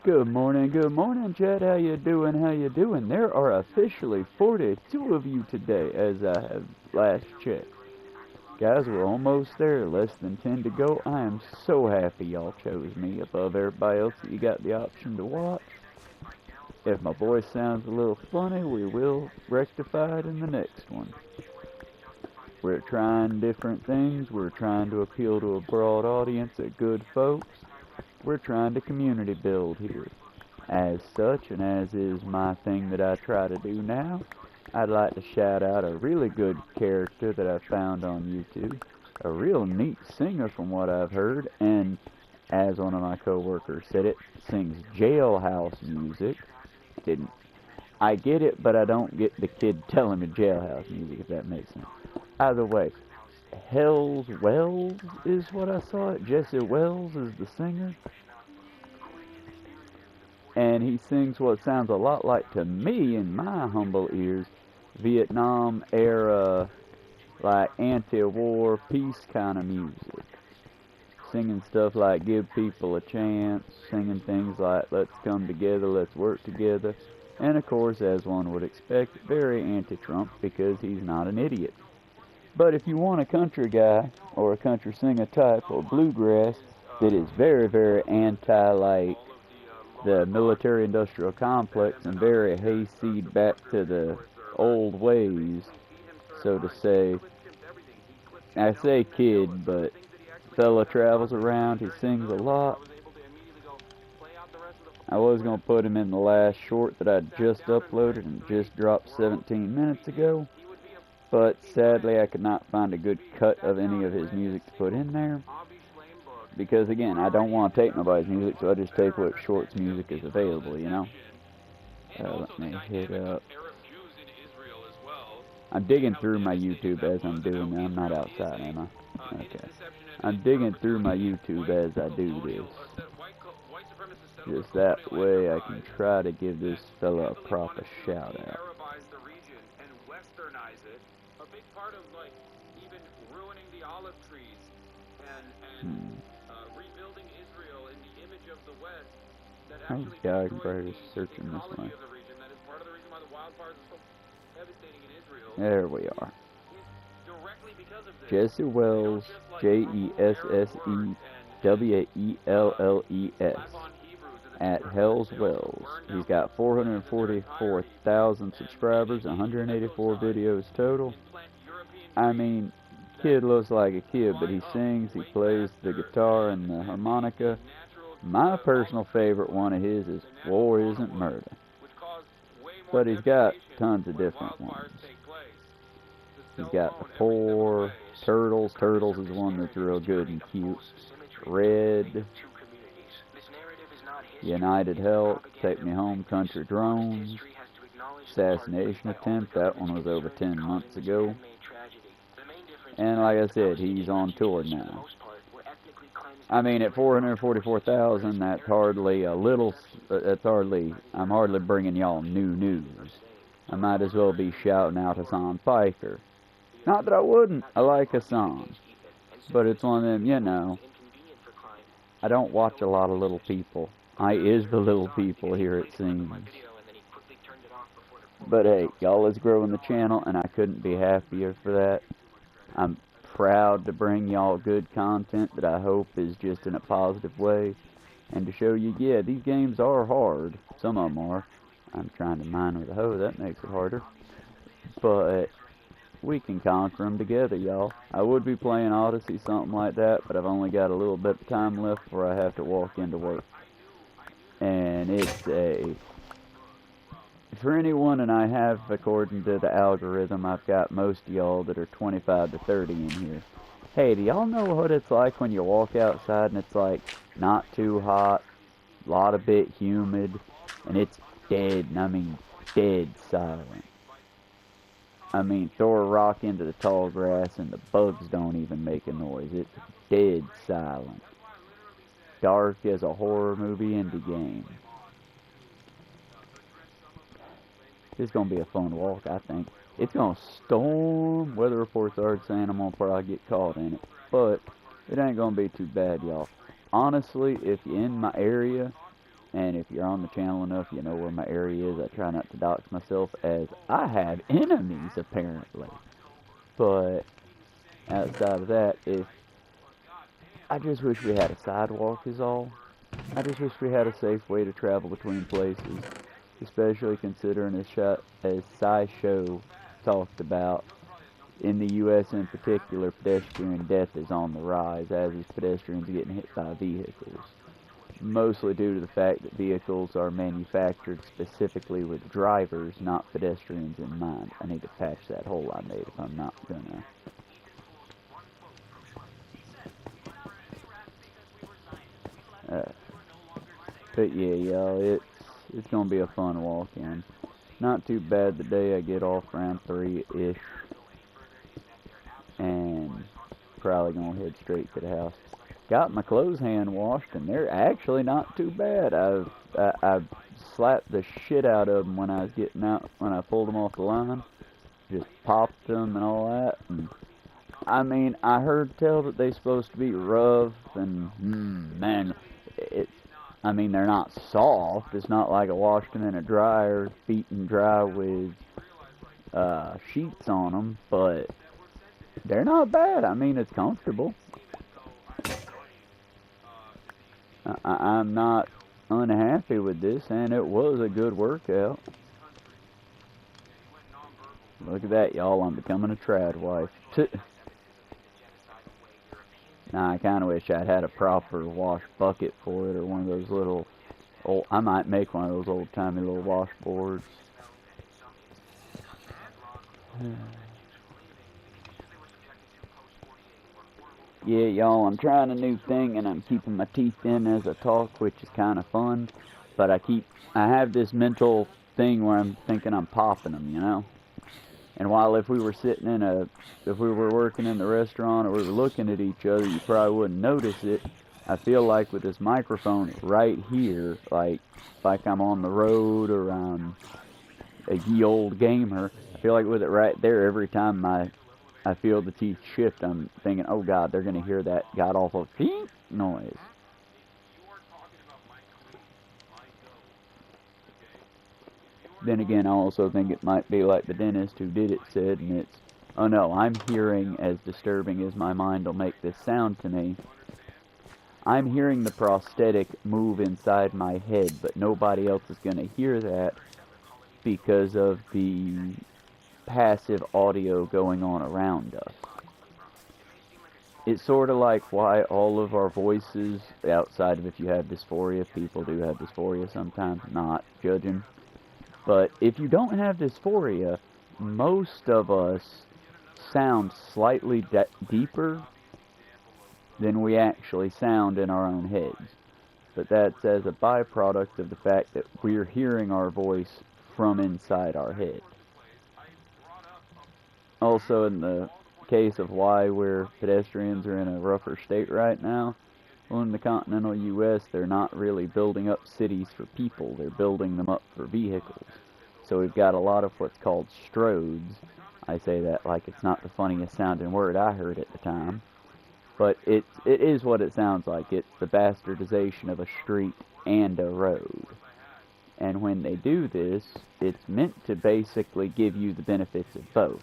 Good morning, Chad. How you doing? How you doing? There are officially 42 of you today, as I have last checked. Guys, we're almost there. Less than 10 to go. I am so happy y'all chose me above everybody else that you got the option to watch. If my voice sounds a little funny, we will rectify it in the next one. We're trying different things. We're trying to appeal to a broad audience of good folks. We're trying to community build here. As such, and as is my thing that I try to do now, I'd like to shout out a really good character that I found on YouTube. A real neat singer from what I've heard, and as one of my co-workers said it, sings jailhouse music. I get it, but I don't get the kid telling me jailhouse music, if that makes sense. Either way, Hell's Wells is what I saw it. Jesse Wells is the singer. And he sings what sounds a lot like, to me, in my humble ears, Vietnam era, like anti-war peace kind of music. Singing stuff like give people a chance, singing things like let's come together, let's work together. And of course, as one would expect, very anti-Trump because he's not an idiot. But if you want a country guy, or a country singer type, or bluegrass, that is very, very anti, like, the military-industrial complex, and very hayseed back to the old ways, so to say. I say kid, but fella travels around, he sings a lot. I was going to put him in the last short that I just uploaded and just dropped 17 minutes ago. But sadly I could not find a good cut of any of his music to put in there. Because again, I don't want to take nobody's music, so I just take what shorts music is available, you know? Let me hit up. I'm digging through my YouTube as I'm doing it. I'm not outside, am I? Okay. I'm digging through my YouTube as I do this. Just that way I can try to give this fella a proper shout out. Rebuilding Israel in the image of the West that Oh actually yeah, I can probably search in this one. that is part of the reason why the wildfires are so devastating in Israel. There we are. Directly because of this. Jesse Wells, Jessewelles, at Hell's Wells. He's got 444,000 subscribers, 184 videos total. I mean, kid looks like a kid, but he sings, he plays the guitar and the harmonica. My personal favorite one of his is War Isn't Murder. But he's got tons of different ones. He's got The Poor, Turtles. Turtles is one that's real good and cute. Red, United Health, Take Me Home, Country Drones, Assassination Attempt, that one was over 10 months ago. And like I said, he's on tour now. I mean, at 444,000, that's hardly a little, I'm hardly bringing y'all new news. I might as well be shouting out Hassan Piker. Not that I wouldn't, I like Hassan. But it's one of them, you know, I don't watch a lot of little people. I is the little people here, it seems. But hey, y'all is growing the channel, and I couldn't be happier for that. I'm proud to bring y'all good content that I hope is just in a positive way. And to show you, yeah, these games are hard. Some of them are. I'm trying to mine with a hoe, that makes it harder. But we can conquer them together, y'all. I would be playing Odyssey, something like that, but I've only got a little bit of time left before I have to walk into work. And it's a... For anyone, and I have, according to the algorithm, I've got most of y'all that are 25 to 30 in here. Hey, do y'all know what it's like when you walk outside and it's like not too hot, a lot of bit humid, and it's dead, and I mean dead silent. I mean, throw a rock into the tall grass and the bugs don't even make a noise. It's dead silent. Dark as a horror movie indie game. It's gonna be a fun walk, I think. It's gonna storm. Weather reports are saying I'm gonna probably get caught in it, but it ain't gonna be too bad, y'all. Honestly, if you're in my area, and if you're on the channel enough, you know where my area is. I try not to dox myself, as I have enemies, apparently. But outside of that, I just wish we had a sidewalk is all. I just wish we had a safe way to travel between places, especially considering as SciShow talked about, in the U.S. in particular, pedestrian death is on the rise, as is pedestrians getting hit by vehicles. Mostly due to the fact that vehicles are manufactured specifically with drivers, not pedestrians in mind. I need to patch that hole I made if I'm not gonna. But yeah, y'all, it's gonna be a fun walk in. Not too bad the day. I get off around 3-ish, and probably gonna head straight to the house. Got my clothes hand washed, and they're actually not too bad. I slapped the shit out of them when I was getting out, when I pulled them off the line. Just popped them and all that. And I mean, I heard tell that they're supposed to be rough, and man, I mean, they're not soft. It's not like I washed them in a dryer, beaten dry with sheets on them, but they're not bad. I mean, it's comfortable. I'm not unhappy with this, and it was a good workout. Look at that, y'all. I'm becoming a trad wife. Now, I kind of wish I'd had a proper wash bucket for it, or one of those little old, I might make one of those old-timey little washboards. Yeah, y'all, I'm trying a new thing, and I'm keeping my teeth in as I talk, which is kind of fun. But I have this mental thing where I'm thinking I'm popping them, you know? And while if we were working in the restaurant or we were looking at each other, you probably wouldn't notice it. I feel like with this microphone right here, like I'm on the road or I'm a ye old gamer, I feel like with it right there, every time I feel the teeth shift, I'm thinking, oh God, they're going to hear that god-awful beep noise. Then again, I also think it might be like the dentist who did it said, and it's, oh no, I'm hearing, as disturbing as my mind will make this sound to me, I'm hearing the prosthetic move inside my head, but nobody else is going to hear that because of the passive audio going on around us. It's sort of like why all of our voices, outside of if you have dysphoria, people do have dysphoria sometimes, not judging. But if you don't have dysphoria, most of us sound slightly deeper than we actually sound in our own heads. But that's as a byproduct of the fact that we're hearing our voice from inside our head. Also, in the case of why pedestrians are in a rougher state right now, well, in the continental U.S., they're not really building up cities for people, they're building them up for vehicles. So we've got a lot of what's called stroads. I say that like it's not the funniest sounding word I heard at the time. But it is what it sounds like. It's the bastardization of a street and a road. And when they do this, it's meant to basically give you the benefits of both.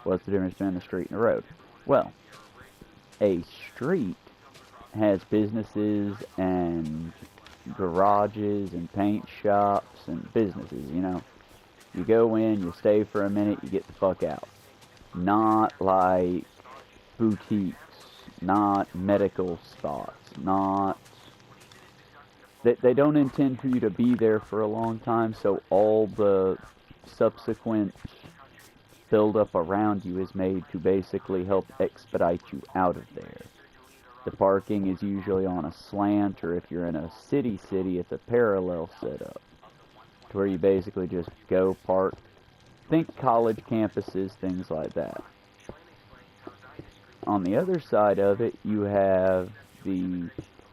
What's the difference between a street and a road? Well, a street has businesses and garages and paint shops and businesses, you know. You go in, you stay for a minute, you get the fuck out. Not like boutiques, not medical spots, not... They don't intend for you to be there for a long time, so all the subsequent build-up around you is made to basically help expedite you out of there. The parking is usually on a slant, or if you're in a city, it's a parallel setup, to where you basically just go park. Think college campuses, things like that. On the other side of it, you have the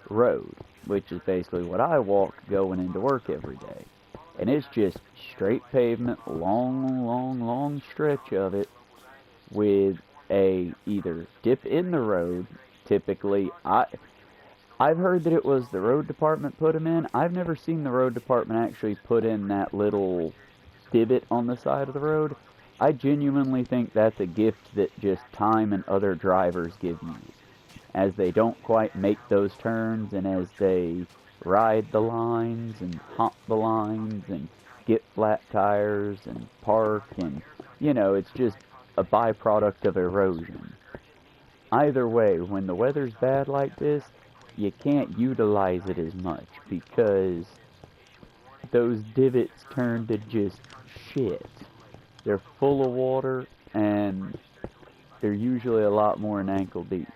road, which is basically what I walk going into work every day. and it's just straight pavement, long stretch of it, with a either dip in the road. Typically, I've heard that it was the road department put them in. I've never seen the road department actually put in that little divot on the side of the road. I genuinely think that's a gift that just time and other drivers give you, as they don't quite make those turns, and as they ride the lines and hop the lines and get flat tires and park, and it's just a byproduct of erosion. Either way, when the weather's bad like this, you can't utilize it as much because those divots turn to just shit. They're full of water, and they're usually a lot more than ankle deep.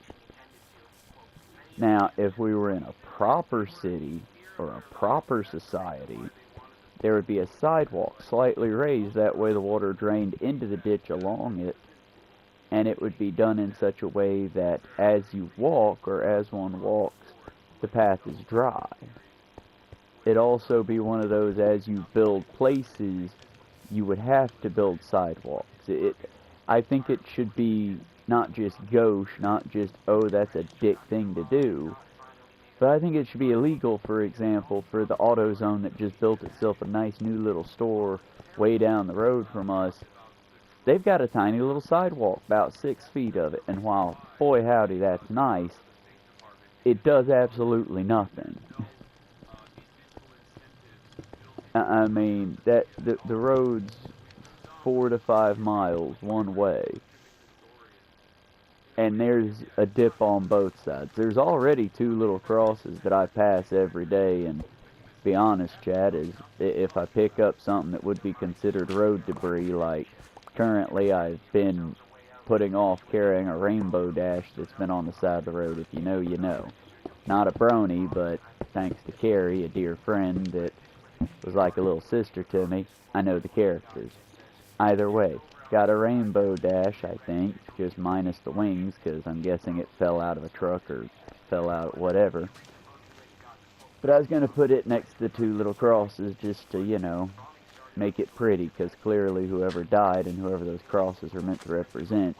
Now, if we were in a proper city or a proper society, there would be a sidewalk slightly raised, that way the water drained into the ditch along it, and it would be done in such a way that as you walk, or as one walks, the path is dry. It'd also be one of those, as you build places, you would have to build sidewalks. I think it should be not just gauche, not just, oh, that's a dick thing to do, but I think it should be illegal, for example, for the AutoZone that just built itself a nice new little store way down the road from us. They've got a tiny little sidewalk, about 6 feet of it, and while, boy howdy, that's nice, it does absolutely nothing. I mean, the road's 4 to 5 miles one way, and there's a dip on both sides. There's already 2 little crosses that I pass every day, and to be honest, Chad, is if I pick up something that would be considered road debris, like currently I've been putting off carrying a rainbow dash that's been on the side of the road. If you know, you know. Not a brony, but thanks to Carrie, a dear friend that was like a little sister to me, I know the characters. Either way, got a rainbow dash, I think, just minus the wings, because I'm guessing it fell out of a truck or fell out whatever. But I was going to put it next to the 2 little crosses just to, make it pretty, because clearly whoever died and whoever those crosses are meant to represent,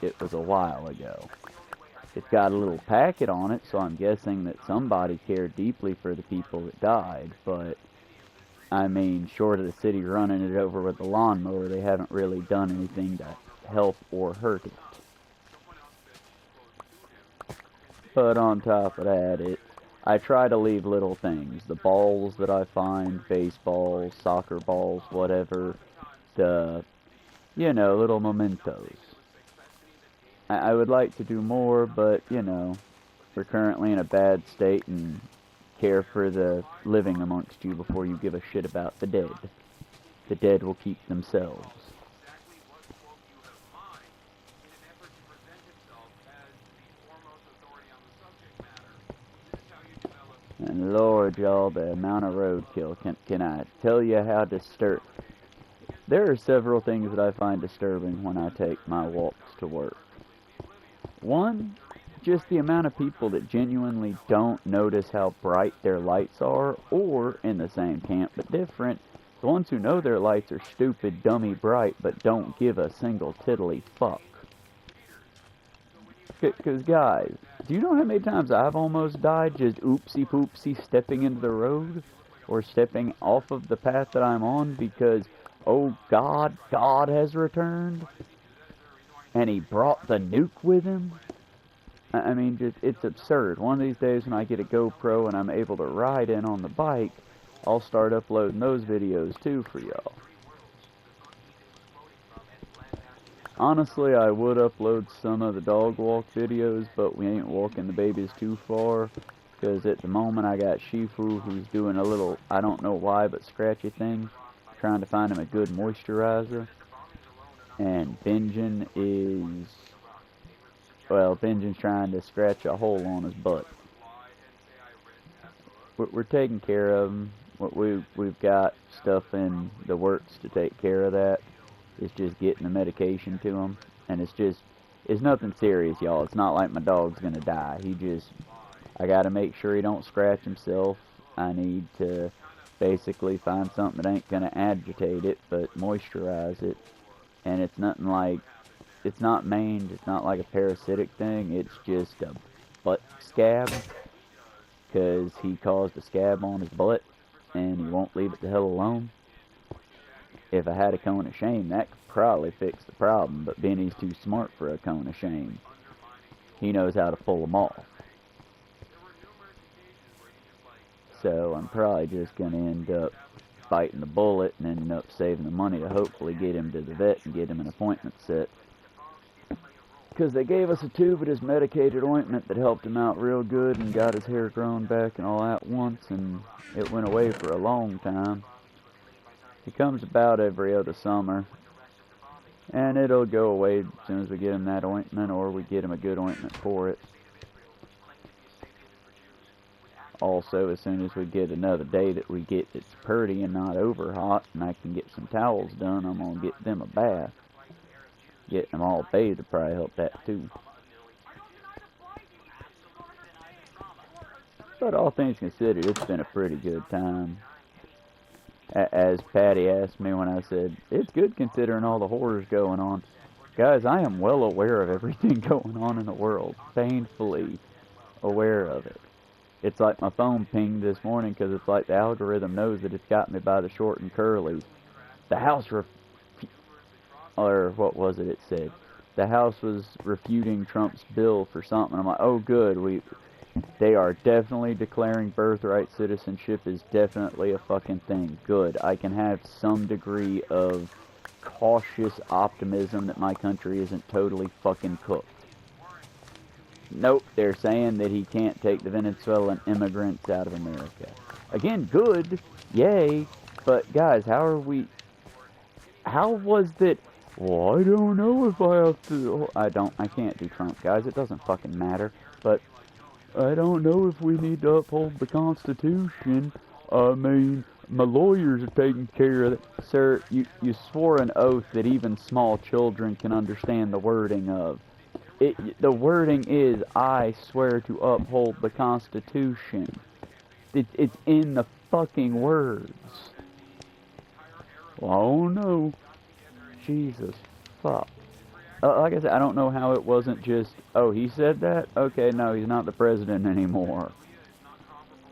it was a while ago. It's got a little packet on it, so I'm guessing that somebody cared deeply for the people that died, but I mean, short of the city running it over with a lawnmower, they haven't really done anything to help or hurt it. But on top of that, I try to leave little things. The balls that I find, baseballs, soccer balls, whatever, the, little mementos. I would like to do more, but, we're currently in a bad state, and care for the living amongst you before you give a shit about the dead. The dead will keep themselves. And Lord, y'all, the amount of roadkill. Can I tell you how disturbing? There are several things that I find disturbing when I take my walks to work. One, just the amount of people that genuinely don't notice how bright their lights are, or, in the same camp but different, the ones who know their lights are stupid, dummy bright, but don't give a single tiddly fuck. Because, guys, do you know how many times I've almost died just oopsie-poopsie stepping into the road, or stepping off of the path that I'm on because, oh God, God has returned, and he brought the nuke with him? I mean, just, it's absurd. One of these days when I get a GoPro and I'm able to ride in on the bike, I'll start uploading those videos too for y'all. Honestly, I would upload some of the dog walk videos, but we ain't walking the babies too far, because at the moment I got Shifu, who's doing a little, I don't know why, but scratchy thing, trying to find him a good moisturizer, and Benjamin is, well, Benjamin's trying to scratch a hole on his butt. We're taking care of him. We've got stuff in the works to take care of that. It's just getting the medication to him, and it's nothing serious, y'all. It's not like my dog's gonna die. I gotta make sure he don't scratch himself. I need to basically find something that ain't gonna agitate it, but moisturize it. And it's nothing like, it's not mange, it's not like a parasitic thing, it's just a butt scab. Because he caused a scab on his butt, and he won't leave it the hell alone. If I had a cone of shame, that could probably fix the problem, but Benny's too smart for a cone of shame. He knows how to pull them off. So I'm probably just going to end up biting the bullet and ending up saving the money to hopefully get him to the vet and get him an appointment set. Because they gave us a tube of his medicated ointment that helped him out real good and got his hair grown back and all at once, and it went away for a long time. He comes about every other summer, and it'll go away as soon as we get him that ointment, or we get him a good ointment for it. Also, as soon as we get another day that we get that's purty and not over hot, and I can get some towels done, I'm going to get them a bath. Getting them all bathed will probably help that too. But all things considered, it's been a pretty good time. As Patty asked me when I said, it's good considering all the horrors going on. Guys, I am well aware of everything going on in the world. Painfully aware of it. It's like my phone pinged this morning because it's like the algorithm knows that it's got me by the short and curlies. The House or what was it said? The House was refuting Trump's bill for something. I'm like, oh good, they are definitely declaring birthright citizenship is definitely a fucking thing. Good. I can have some degree of cautious optimism that my country isn't totally fucking cooked. Nope, they're saying that he can't take the Venezuelan immigrants out of America. Again, good, yay, but guys, how was that? Well, I don't know if I have to. I can't do Trump, guys. It doesn't fucking matter. But I don't know if we need to uphold the Constitution. I mean, my lawyers are taking care of it. Sir, you swore an oath that even small children can understand the wording of. The wording is, I swear to uphold the Constitution. It's in the fucking words. Well, I don't know. Jesus, fuck. Like I said, I don't know how it wasn't just, oh, he said that? Okay, no, he's not the president anymore.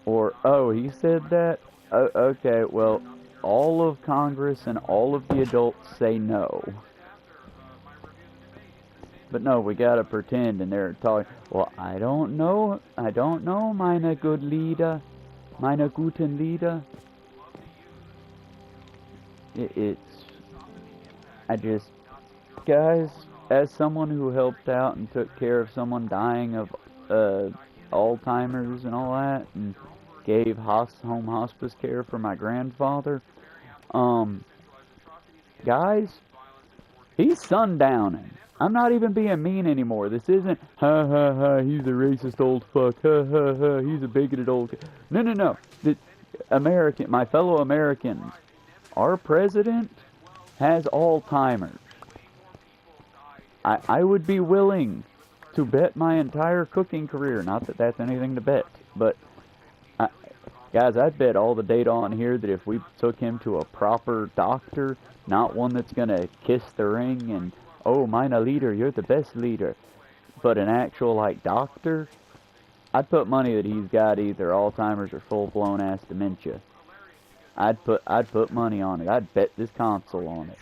Or, oh, he said that? Okay, well, all of Congress and all of the adults say no. But no, we gotta pretend, and they're talking, well, I don't know, meine good Lieder, meine guten Lieder. Guys, as someone who helped out and took care of someone dying of Alzheimer's and all that, and gave home hospice care for my grandfather, guys, he's sundowning. I'm not even being mean anymore. This isn't, ha ha ha, he's a racist old fuck, ha ha ha, he's a bigoted old... No. My fellow Americans, our president has Alzheimer's. I would be willing to bet my entire cooking career, not that that's anything to bet, but guys, I'd bet all the data on here that if we took him to a proper doctor, not one that's gonna kiss the ring and, oh, meine leader, you're the best leader, but an actual, like, doctor, I'd put money that he's got either Alzheimer's or full-blown ass dementia. I'd put money on it. I'd bet this console on it.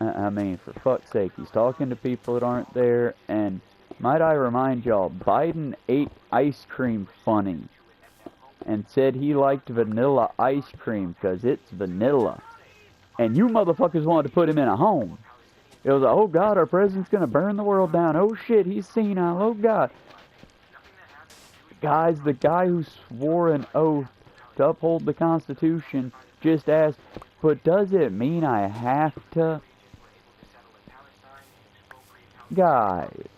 I mean, for fuck's sake, he's talking to people that aren't there, and might I remind y'all, Biden ate ice cream funny, and said he liked vanilla ice cream, because it's vanilla. And you motherfuckers wanted to put him in a home. It was like, oh God, our president's gonna burn the world down. Oh shit, he's senile. Oh God. Guys, the guy who swore an oath to uphold the Constitution just asked, but does it mean I have to? Guys.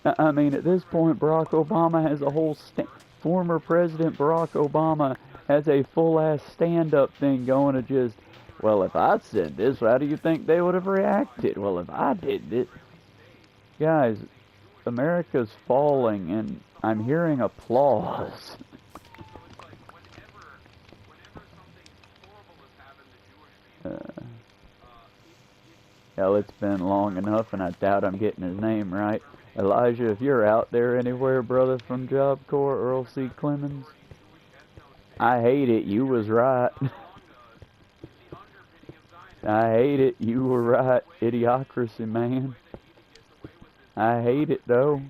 I mean, at this point, Barack Obama has a whole former President Barack Obama has a full-ass stand-up thing going to just, well, if I said this, how do you think they would have reacted? Well, if I did this. Guys, America's falling and I'm hearing applause. Hell, it's been long enough and I doubt I'm getting his name right. Elijah, if you're out there anywhere, brother, from Job Corps, Earl C. Clemens, I hate it, you was right. I hate it, you were right. Idiocracy, man. I hate it, though.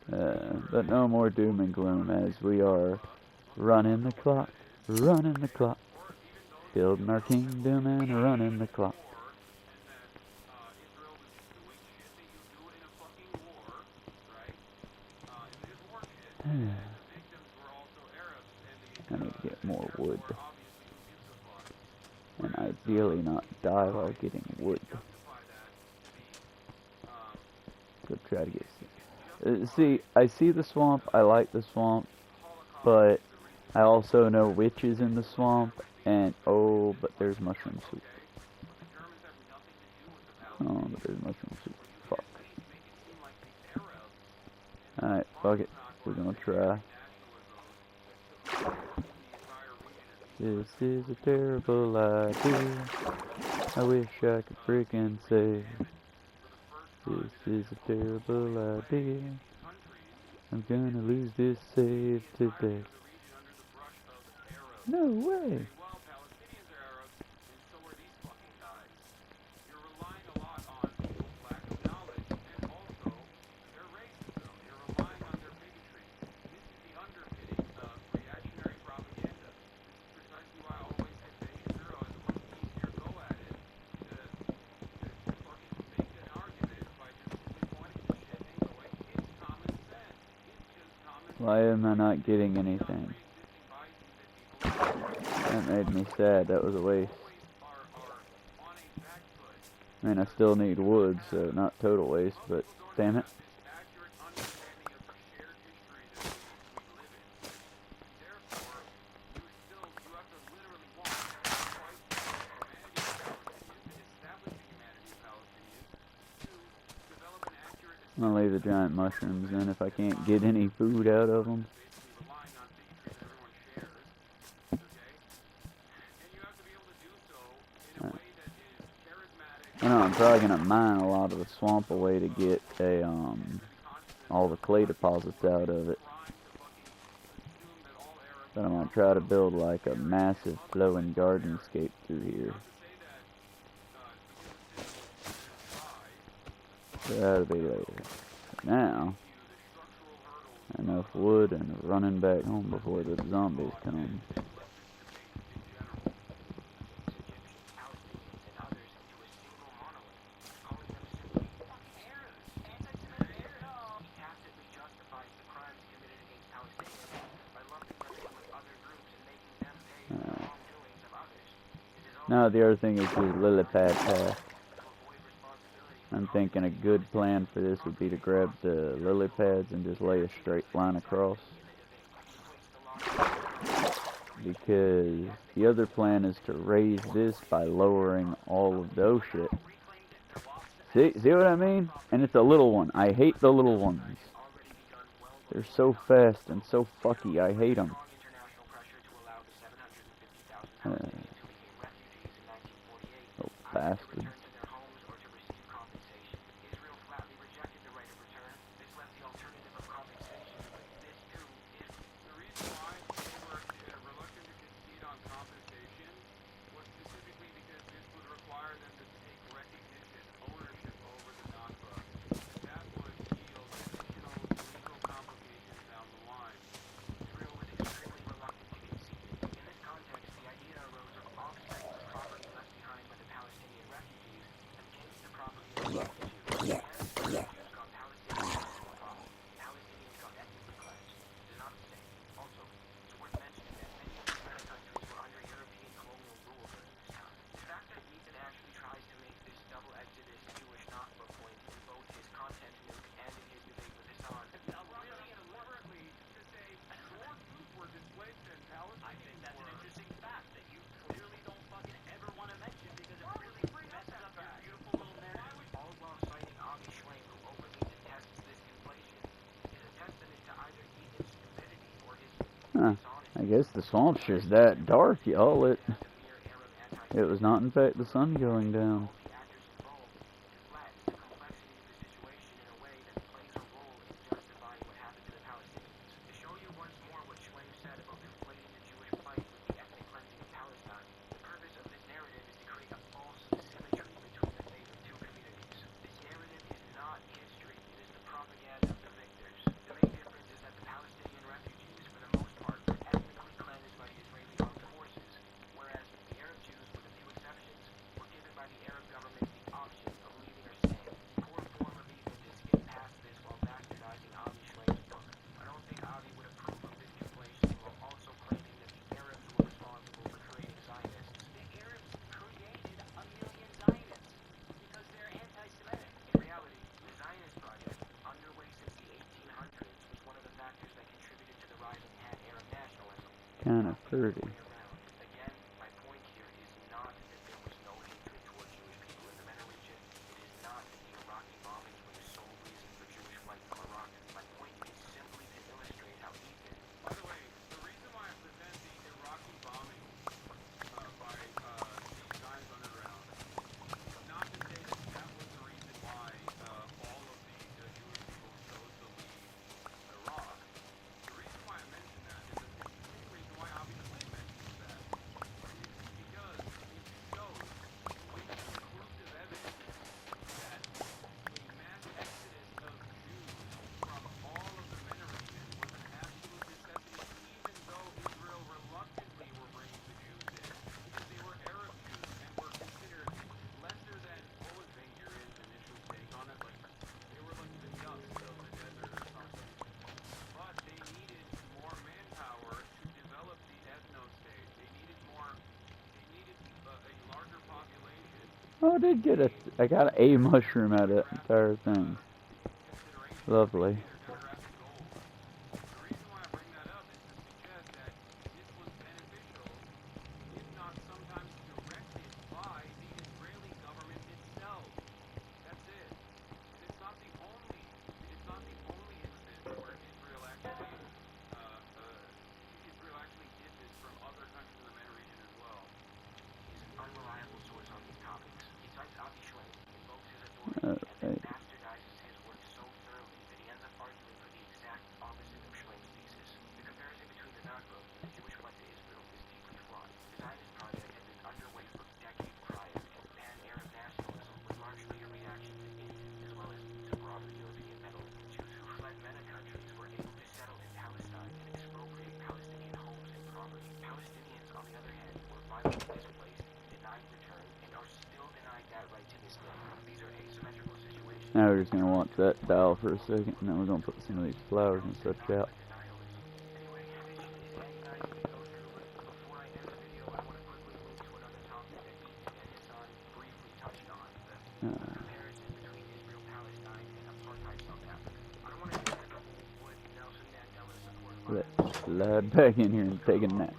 But no more doom and gloom as we are running the clock, building our kingdom and running the clock. I need to get more wood. And ideally not die while getting wood. Go try to get... see, I see the swamp, I like the swamp, but I also know witches in the swamp, and oh, but there's mushroom soup. Oh, but there's mushroom soup. Fuck. Alright, fuck it. We're gonna try. This is a terrible idea. I wish I could frickin' say. This is a terrible idea. I'm gonna lose this save today. No way. Why am I not getting anything? That made me sad. That was a waste. I mean, I still need wood, so not total waste, but damn it. I'm gonna leave the giant mushrooms in if I can't get any food out of them. I know I'm probably gonna mine a lot of the swamp away to get a all the clay deposits out of it. But I'm gonna try to build like a massive flowing gardenscape through here. That'll be later. Now, enough wood and running back home before the zombies come. Now the other thing is the lily pad path. I'm thinking a good plan for this would be to grab the lily pads and just lay a straight line across. Because the other plan is to raise this by lowering all of those shit. See what I mean? And it's a little one. I hate the little ones. They're so fast and so fucky. I hate them. Oh, bastards. guess the swamp's just that dark, y'all. It was not, in fact, the sun going down. Kind of pretty. Oh, I did get I got a mushroom out of that entire thing. Lovely. Now we're just going to watch that dial for a second, and then we're going to put some of these flowers and such out. Let's slide back in here and take a nap.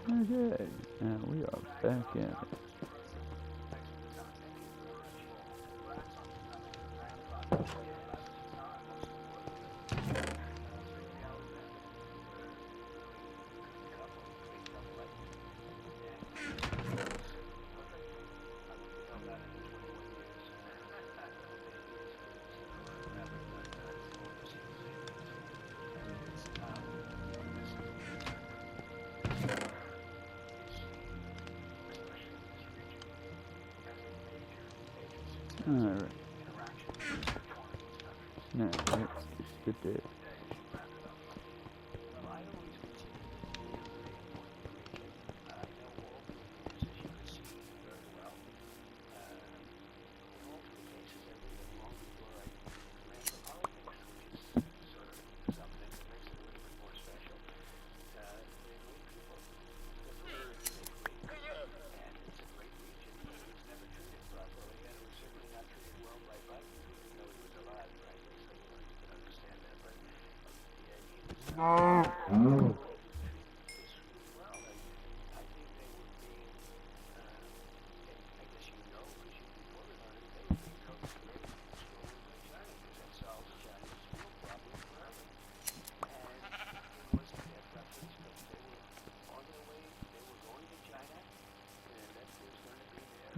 Okay, now we are back at it. Alright. Now, let's get to this.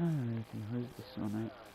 Alright, where's the sun at?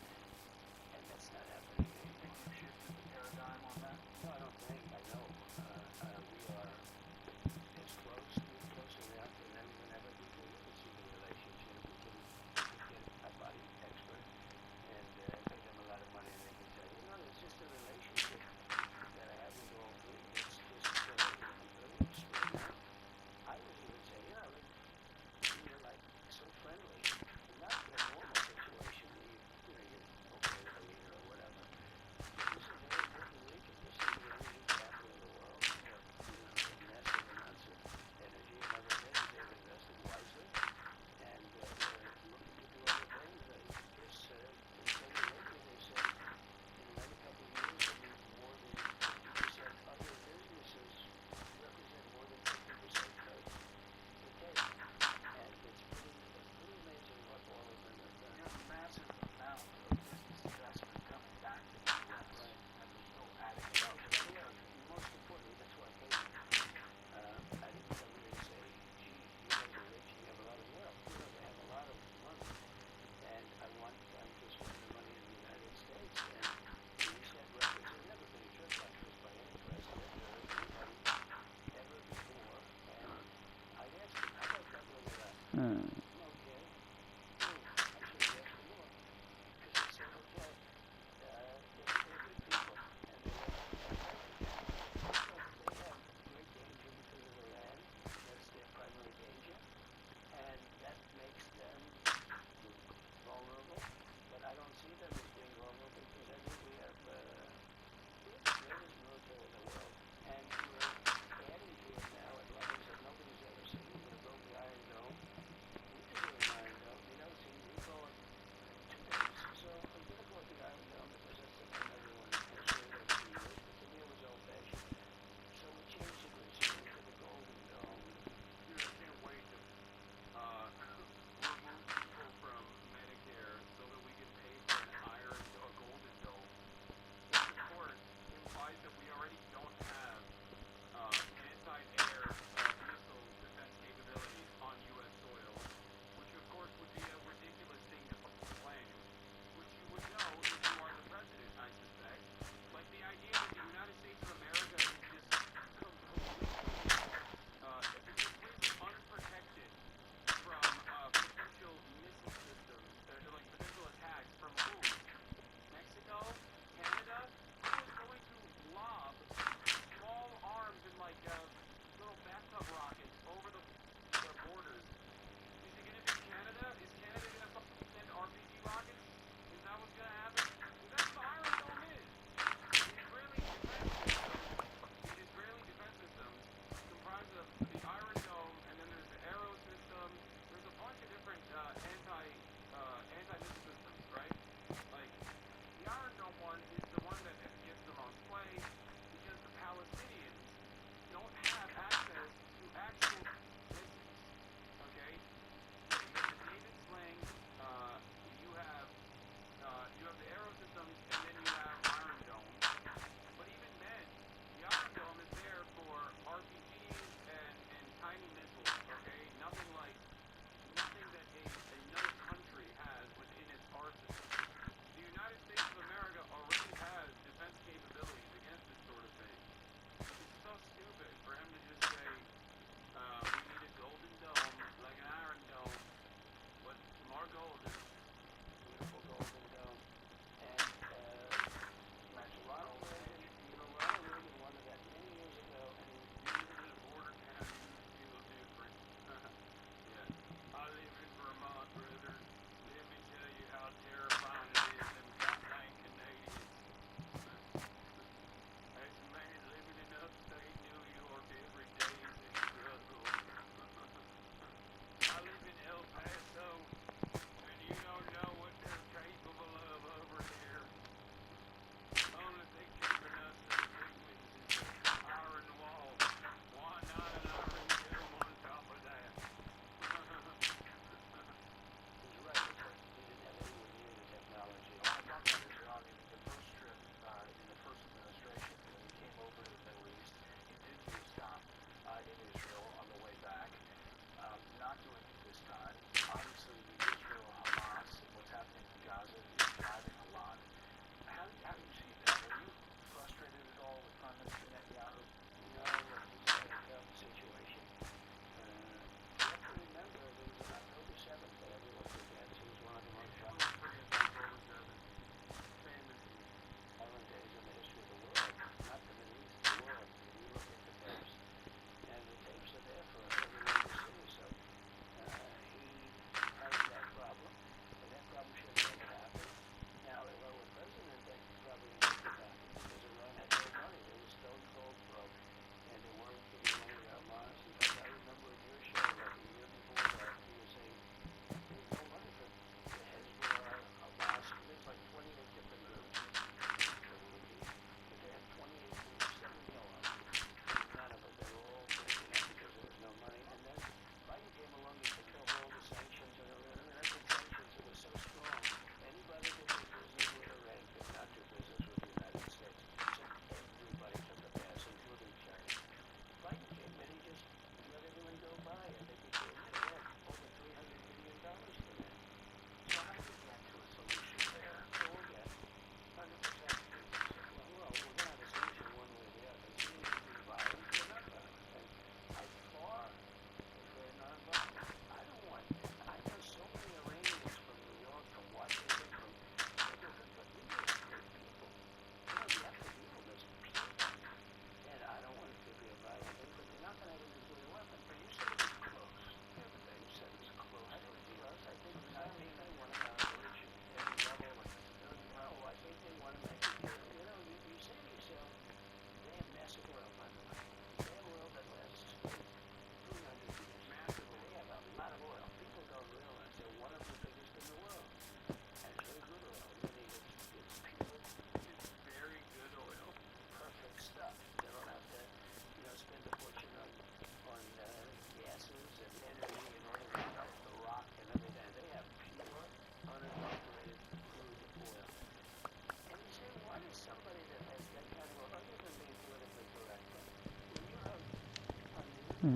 I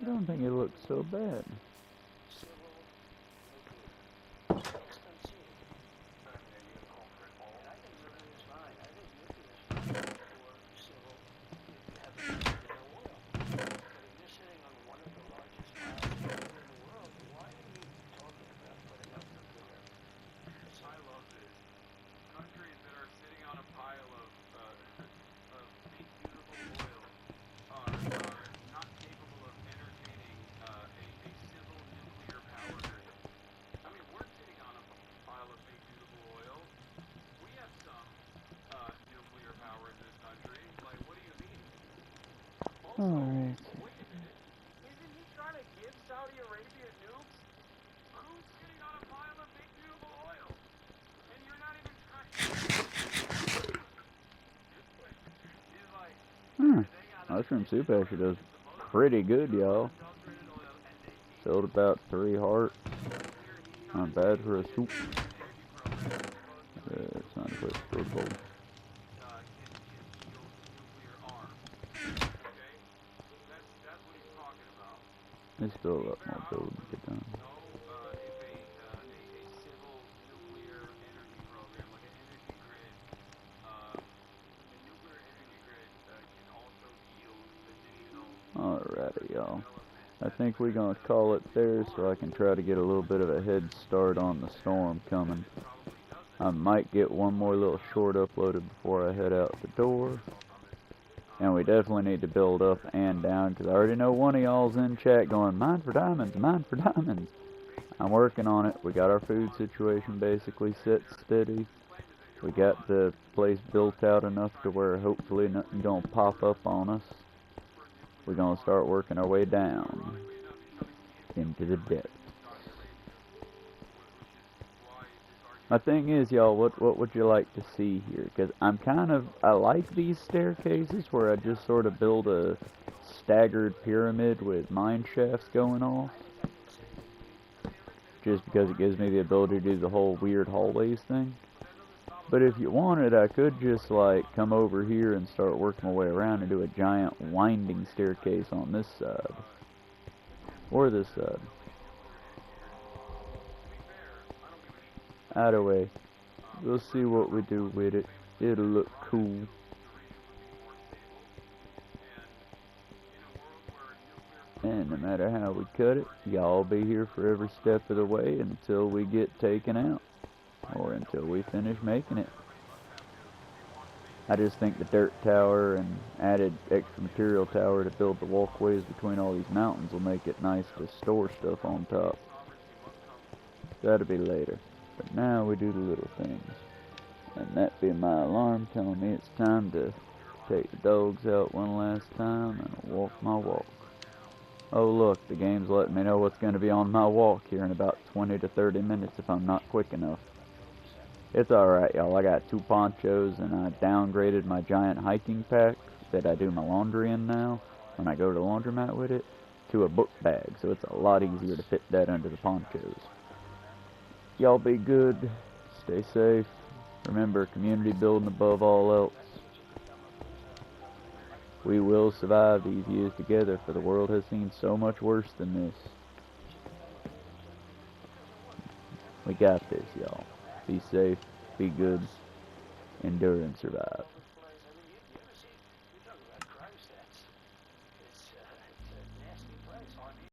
don't think it looks so bad. Alright. Isn't he trying to give Saudi Arabia nukes? Who's sitting on a pile of big beautiful oil? And you're not even trying. He's like, Mushroom soup actually does pretty good, y'all. Filled about 3 hearts. Not bad for a soup. It's not quick for bowl. There's still a lot more build to get done. Alrighty, y'all. I think we're gonna call it there so I can try to get a little bit of a head start on the storm coming. I might get one more little short uploaded before I head out the door. And we definitely need to build up and down, because I already know one of y'all's in chat going, mine for diamonds, mine for diamonds. I'm working on it. We got our food situation basically set steady. We got the place built out enough to where hopefully nothing gonna pop up on us. We're gonna start working our way down into the depths. My thing is, y'all, what would you like to see here? Because I like these staircases where I just sort of build a staggered pyramid with mine shafts going off. Just because it gives me the ability to do the whole weird hallways thing. But if you wanted, I could just, like, come over here and start working my way around and do a giant winding staircase on this side. Or this side. Either way, we'll see what we do with it. It'll look cool. And no matter how we cut it, y'all be here for every step of the way until we get taken out. Or until we finish making it. I just think the dirt tower and added extra material tower to build the walkways between all these mountains will make it nice to store stuff on top. That'll be later. But now we do the little things. And that be my alarm telling me it's time to take the dogs out one last time and walk my walk. Oh look, the game's letting me know what's going to be on my walk here in about 20 to 30 minutes if I'm not quick enough. It's alright, y'all. I got 2 ponchos and I downgraded my giant hiking pack that I do my laundry in now when I go to the laundromat with it to a book bag, so it's a lot easier to fit that under the ponchos. Y'all be good, stay safe, remember community building above all else. We will survive these years together, for the world has seen so much worse than this. We got this, y'all. Be safe, be good, endure and survive.